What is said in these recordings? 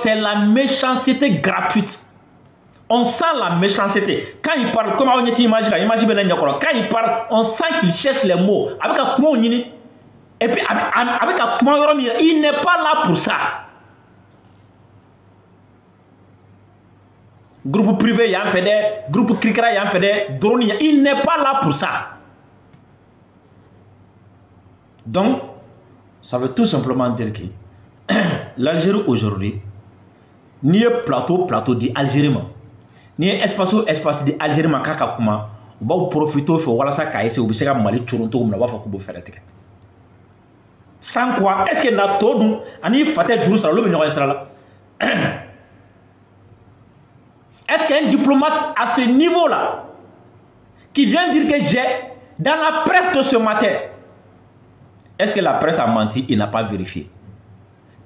C'est la méchanceté gratuite. On sent la méchanceté. Quand il parle, comment on imagine, quand il parle, on sent qu'il cherche les mots. Avec un comment et puis avec un comment il n'est pas là pour ça. Groupe privé, il y a un fait groupe Krikra, il y a un fait drone, il n'est pas là pour ça. Donc, ça veut tout simplement dire que l'Algérie aujourd'hui, ni plateau dit Algérie, ni espace dit Algérie, on va profiter de voilà ça, on va Mali, Toronto, on va faire sans quoi, est-ce qu'il y a tout nous, ani faté jour ça le million là. Est-ce qu'il y a un diplomate à ce niveau-là qui vient dire que j'ai dans la presse de ce matin? Est-ce que la presse a menti? Il n'a pas vérifié.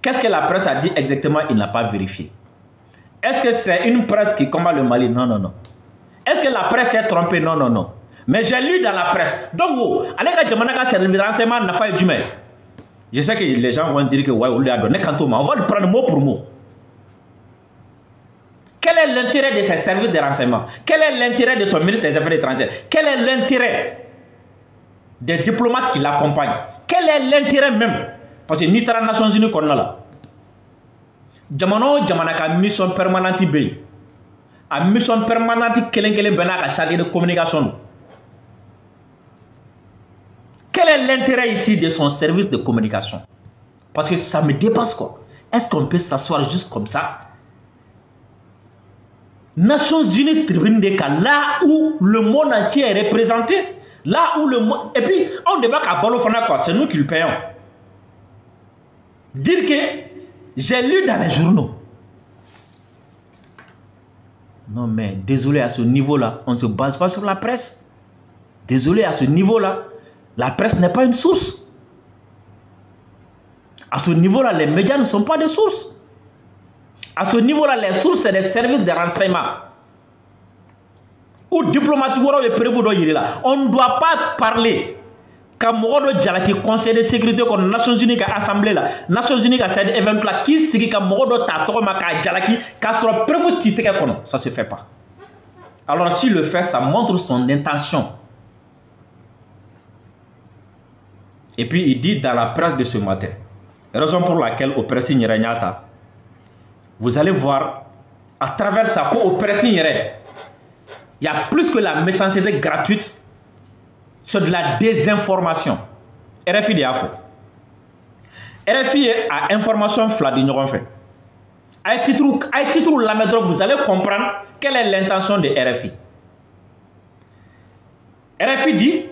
Qu'est-ce que la presse a dit exactement? Il n'a pas vérifié. Est-ce que c'est une presse qui combat le Mali? Non, non, non. Est-ce que la presse s'est trompée? Non, non, non. Mais j'ai lu dans la presse. Donc, allez, renseignement n'a pas eu du mal. Je sais que les gens vont dire que ouais, on lui a donné quand on va le prendre mot pour mot. Quel est l'intérêt de ses services de renseignement? Quel est l'intérêt de son ministre des Affaires étrangères? Quel est l'intérêt des diplomates qui l'accompagnent? Quel est l'intérêt même? Parce que ni les Nations Unies qu'on a là. Jamano Jamanaka mission permanente B. A mission permanente Kelen Benaka chargé de communication. Quel est l'intérêt ici de son service de communication? Parce que ça me dépasse quoi. Est-ce qu'on peut s'asseoir juste comme ça? Nations Unies tribune des cas, là où le monde entier est représenté, là où le monde... Et puis, on débat à Balofana quoi, c'est nous qui le payons. Dire que j'ai lu dans les journaux. Non mais, désolé à ce niveau-là, on ne se base pas sur la presse. Désolé à ce niveau-là. La presse n'est pas une source. À ce niveau-là, les médias ne sont pas des sources. À ce niveau-là, les sources, c'est des services de renseignement. Ou diplomatique, on ne doit pas parler. Quand Mogodo Djalaki, Conseil de sécurité, comme Nations Unies a assemblée là, Nations Unies a cet événement-là, qui s'est dit que Mogodo Tatoroma Djalaki, qu'à soit prévu titre, ça ne se fait pas. Alors, s'il le fait, ça montre son intention. Et puis il dit dans la presse de ce matin, raison pour laquelle au presse Nyata, vous allez voir, à travers ça, au presse il y a plus que la méchanceté gratuite, c'est de la désinformation. RFI de Afo. RFI a information flat de nous fait. À titre la méthode, vous allez comprendre quelle est l'intention de RFI. RFI dit,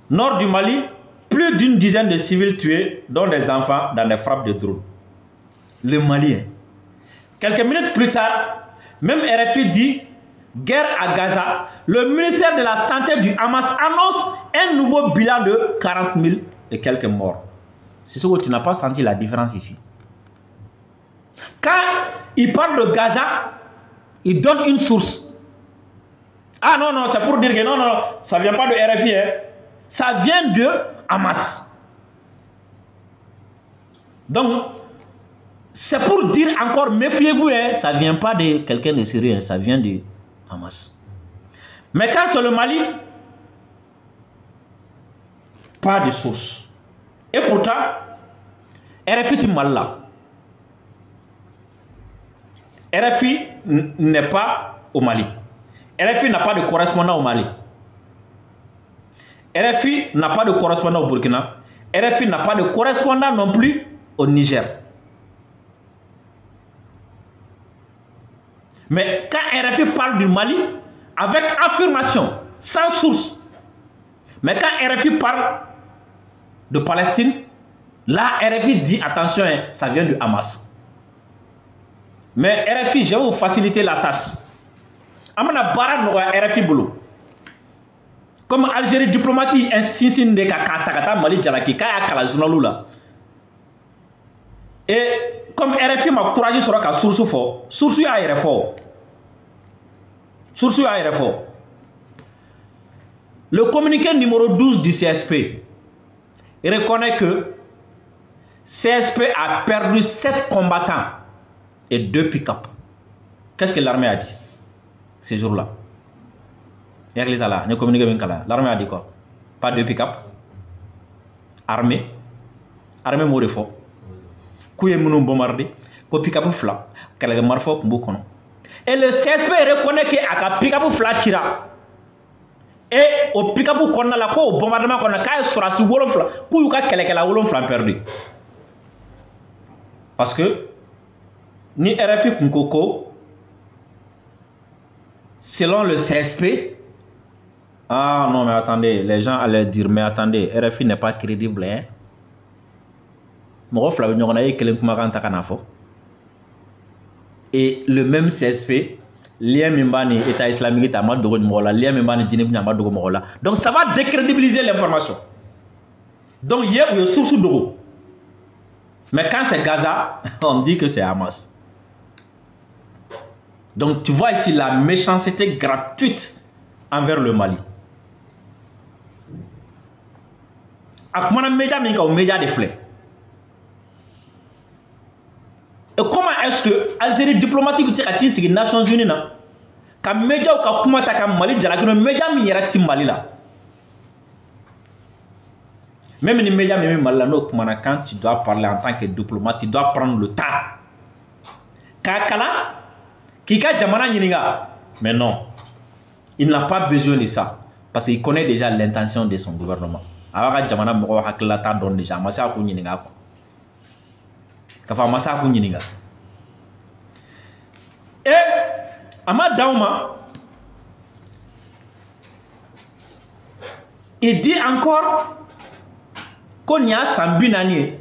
nord du Mali, plus d'une dizaine de civils tués, dont des enfants, dans des frappes de drone. Le Mali. Quelques minutes plus tard, même RFI dit guerre à Gaza. Le ministère de la Santé du Hamas annonce un nouveau bilan de 40 000 et quelques morts. C'est ce que tu n'as pas senti la différence ici. Quand il parle de Gaza, il donne une source. Ah non, non, c'est pour dire que non, non, ça ne vient pas de RFI. Hein. Ça vient de Hamas. Donc, c'est pour dire encore, méfiez-vous, hein, ça ne vient pas de quelqu'un de sérieux, hein, ça vient de Hamas. Mais quand c'est le Mali, pas de source. Et pourtant, RFI est mal là. RFI n'est pas au Mali. RFI n'a pas de correspondant au Mali. RFI n'a pas de correspondant au Burkina. RFI n'a pas de correspondant non plus au Niger. Mais quand RFI parle du Mali, avec affirmation, sans source. Mais quand RFI parle de Palestine, là RFI dit attention, hein, ça vient du Hamas. Mais RFI, je vais vous faciliter la tâche. Amana Barak no RFI boulot. Comme Algérie diplomatie insiste de Kakata Mali Djalaki Kaya Kala journalula. Et comme RFI m'a couragé sur la source fort, source à RFO. Source à RFO. Le communiqué numéro 12 du CSP reconnaît que CSP a perdu 7 combattants et 2 pick-up. Qu'est-ce que l'armée a dit ces jours-là? L'armée a dit quoi? Pas de pick-up. Armée mot de fort. Kouye mounou bombardé. Ko pick-up fla. Kalaga marfo kumbukono. Et le CSP reconnaît que aka pick-up fla tira. Et au pick-up qu'on a la au bombardement qu'on a quand sera si wolofla. Kouyuka kelekela wolofla perdu. Parce que ni RFI Kunkoko, selon le CSP, ah non mais attendez, les gens allaient dire mais attendez, RFI n'est pas crédible hein. Et le même CSP, l'IA Mimbani, État islamique, donc ça va décrédibiliser l'information. Donc hier, il y a source d'eau. Mais quand c'est Gaza, on dit que c'est Hamas. Donc tu vois ici la méchanceté gratuite envers le Mali. Akumana média minka au média des fleurs. Et comment est-ce que Algérie diplomatique a dit les Nations Unies na ka média ou ka kumata ka Mali jalakino média mi yera ti Mali là. Même les médias même Mali là no kumana quand tu dois parler en tant que diplomate, tu dois prendre le temps. Kakala Kika Jamana Yininga. Mais non, il n'a pas besoin de ça parce qu'il connaît déjà l'intention de son gouvernement. Alors Jamana Moko Haklata donne déjà Massa Kouyininga. Kafa Massa Kouyininga. Et Ahmad Daouma, il dit encore qu'on y a Sambinani.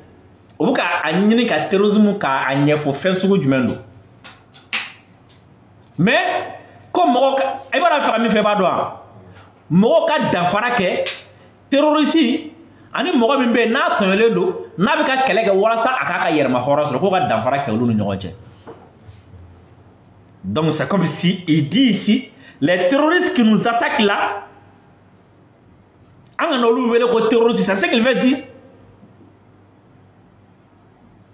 Ou ka anyini ka terrorisme ka anyefo fensugo jumendo. Mais comme Moka, il va la faire mi fait badwa. Moka dafara ke terroriste ani mogo min be na tonele do na be ka kele ke walasa akaka yerma horos ko ka dafara ke lu nyonje. Donc c'est comme si il dit ici les terroristes qui nous attaquent là an olu wele ko terroriste, c'est ce qu'il veut dire.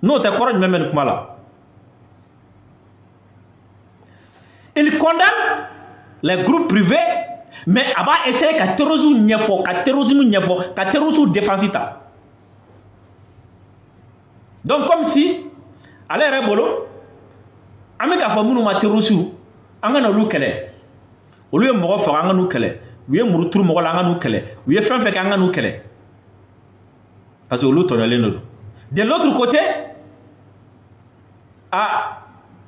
Non, t'es correct même comme là. Il condamne les groupes privés, mais il va essayer de terrorisme, terrorisme défensif. Donc comme si, allez rebolo, ameka famunu ma terrorisme, anga lu kele, au lieu de moro faire anga nu kele, oui muru moro anga nu kele, oui fin fait anga nu kele, parce que l'autre on allait nous. De l'autre côté, à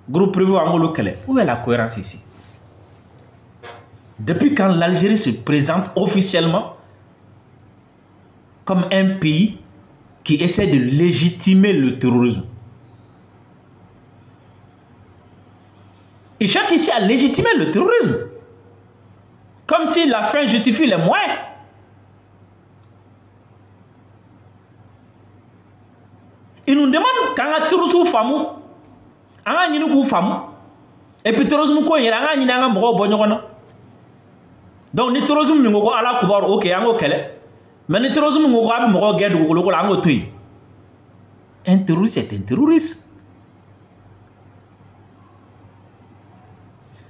groupe privé angolo kele. Où est la cohérence ici? Depuis quand l'Algérie se présente officiellement comme un pays qui essaie de légitimer le terrorisme? Il cherche ici à légitimer le terrorisme. Comme si la fin justifie les moyens. Il nous demande quand un terrorisme fameux, et puis terrorisme ko yera nga nyina nga mo bo nyogona. Donc ni terrorisme ni ngoko ala kubar OK ango kele. Mais ni terrorisme ngoko abi mo gedu ko ango tuy. Un terroriste est un terroriste.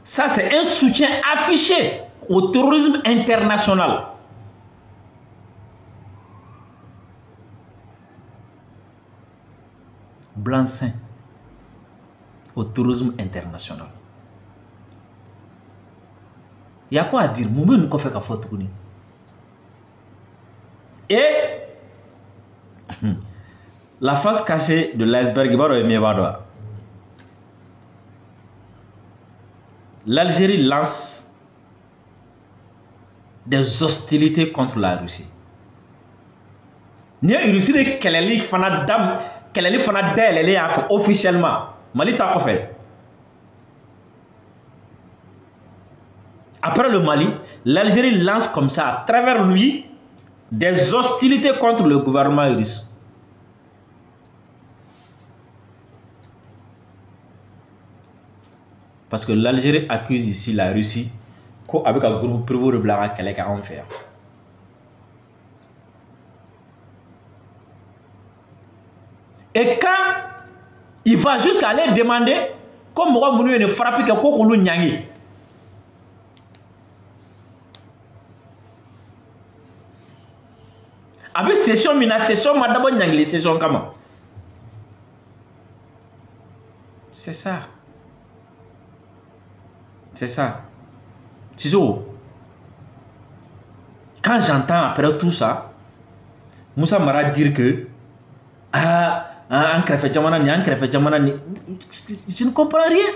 Ça c'est un soutien affiché au terrorisme international. Blanc-seing au terrorisme international. Il y a quoi à dire? Et la face cachée de l'iceberg, l'Algérie lance des hostilités contre la Russie. La Russie est officiellement. Mali t'a fait. Après le Mali, l'Algérie lance comme ça, à travers lui, des hostilités contre le gouvernement russe. Parce que l'Algérie accuse ici la Russie avec un groupe privé de Blara qu'elle est en faire. va jusqu'à aller demander comme moi munu ne frappe que kokolu nyangi. Avec session mina session madame nyangi session comment? C'est ça. C'est ça. Tizo. Quand j'entends après tout ça, Moussa Mara dire que je ne comprends rien.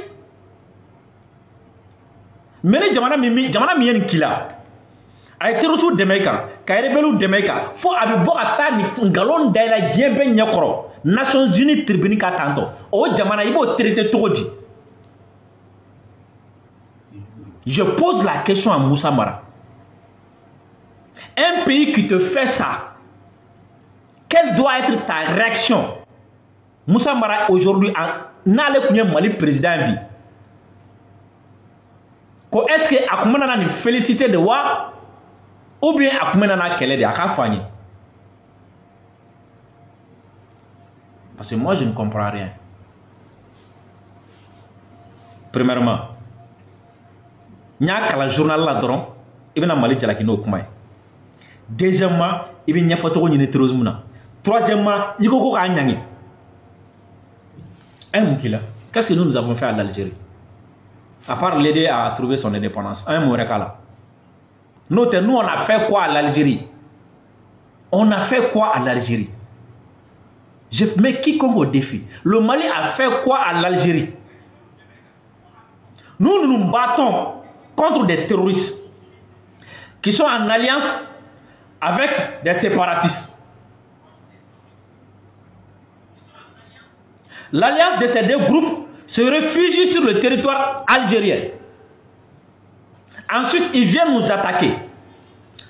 Mais les Jamana Mien Kila a été reçu de Meka, Kairebelu de Meka, faut avoir beau attendre un galon d'aila Djembe Nyakoro, Nations Unies Tribune Katanto, au Jamana Ibo traité tout dit. Je pose la question à Moussa Mara. Un pays qui te fait ça, quelle doit être ta réaction? Moussa Mara aujourd'hui n'a le Mali président bi. Est-ce que Akoumana n'a félicité de wa ou bien Akoumana n'a qu'elle est de Akafani? Parce que moi je ne comprends rien. Premièrement, il y a un journal là-dedans, il y a un Mali Jalakino Koumaï. Deuxièmement, il y a un photo de terrorisme. Troisièmement, il y a un Nyangé. Qu'est-ce que nous avons fait à l'Algérie? À part l'aider à trouver son indépendance. Un Mourekala. Nous, on a fait quoi à l'Algérie? On a fait quoi à l'Algérie? Je mets quiconque au défi. Le Mali a fait quoi à l'Algérie? Nous nous battons contre des terroristes qui sont en alliance avec des séparatistes. L'alliance de ces deux groupes se réfugie sur le territoire algérien. Ensuite, ils viennent nous attaquer.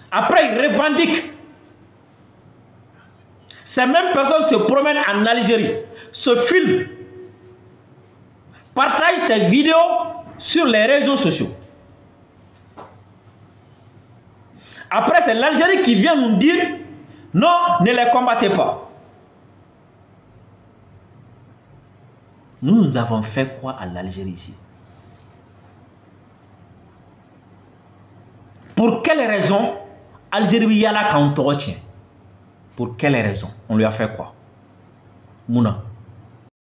Après, ils revendiquent. Ces mêmes personnes se promènent en Algérie, se filment, partagent ces vidéos sur les réseaux sociaux. Après, c'est l'Algérie qui vient nous dire non, ne les combattez pas. Nous avons fait quoi à l'Algérie ici? Pour quelle raison Algérie y a là quand on tient? Pour quelle raison? On lui a fait quoi? Mouna.